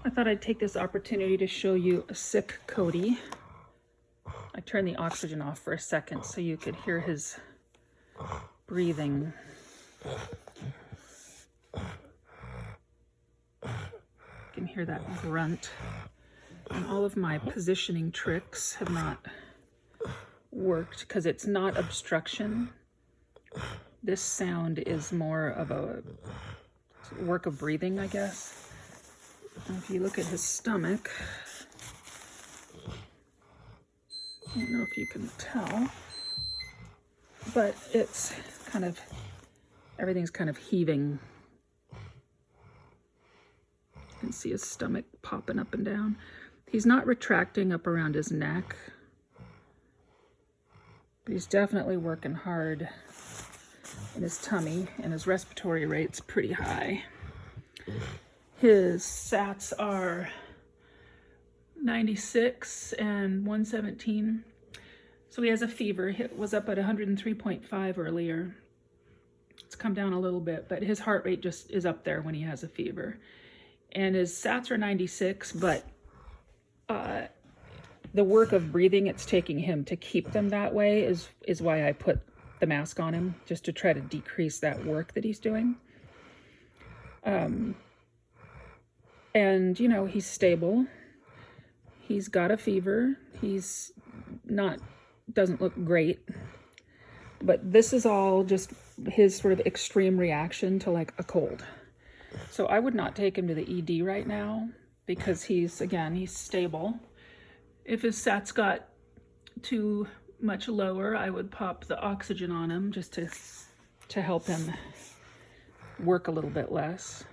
I thought I'd take this opportunity to show you a sick Cody. I turned the oxygen off for a second so you could hear his breathing. You can hear that grunt. And all of my positioning tricks have not worked because it's not obstruction. This sound is more of a work of breathing, I guess. And if you look at his stomach, I don't know if you can tell, but it's kind of, everything's kind of heaving. You can see his stomach popping up and down. He's not retracting up around his neck, but he's definitely working hard in his tummy, and his respiratory rate's pretty high. His SATs are 96 and 117. So he has a fever. It was up at 103.5 earlier. It's come down a little bit, but his heart rate just is up there when he has a fever. And his SATs are 96, but the work of breathing it's taking him to keep them that way is why I put the mask on him, just to try to decrease that work that he's doing. And, you know, he's stable. He's got a fever. He's not, doesn't look great. But this is all just his sort of extreme reaction to like a cold. So I would not take him to the ED right now because he's stable. If his SATs got too much lower, I would pop the oxygen on him just to help him work a little bit less.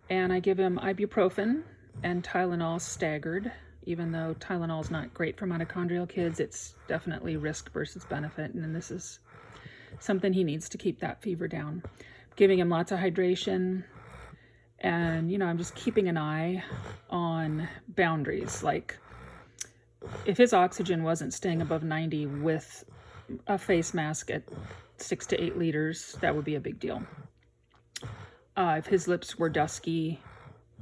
And I give him ibuprofen and Tylenol staggered. Even though Tylenol is not great for mitochondrial kids, it's definitely risk versus benefit. And this is something he needs to keep that fever down. Giving him lots of hydration. And, you know, I'm just keeping an eye on boundaries. Like, if his oxygen wasn't staying above 90 with a face mask at 6 to 8 liters, that would be a big deal. If his lips were dusky,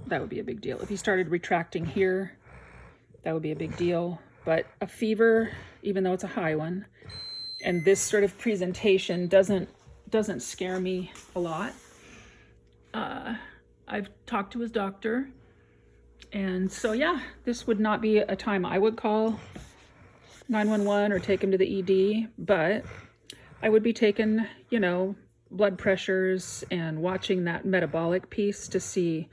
that would be a big deal. If he started retracting here, that would be a big deal. But a fever, even though it's a high one, and this sort of presentation doesn't scare me a lot. I've talked to his doctor, and so yeah, this would not be a time I would call 911 or take him to the ED, but I would be taking, you know, blood pressures and watching that metabolic piece to see,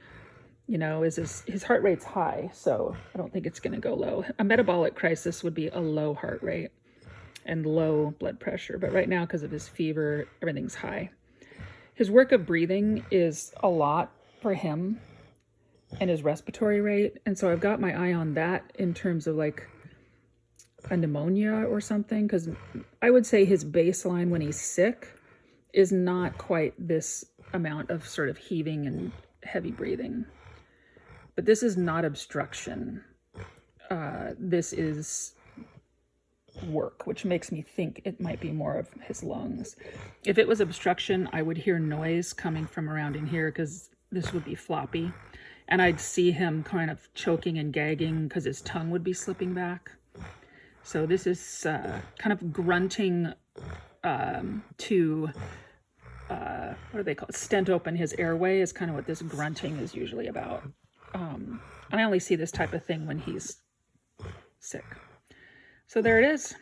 you know, is his heart rate's high, so I don't think it's going to go low. A metabolic crisis would be a low heart rate and low blood pressure, but right now, because of his fever, everything's high. His work of breathing is a lot for him and his respiratory rate, and so I've got my eye on that in terms of like a pneumonia or something, because I would say his baseline when he's sick is not quite this amount of sort of heaving and heavy breathing. But this is not obstruction. This is work, which makes me think it might be more of his lungs. If it was obstruction, I would hear noise coming from around in here because this would be floppy. And I'd see him kind of choking and gagging because his tongue would be slipping back. So this is kind of grunting to, what do they call it? Stent open his airway is kind of what this grunting is usually about. And I only see this type of thing when he's sick. So there it is.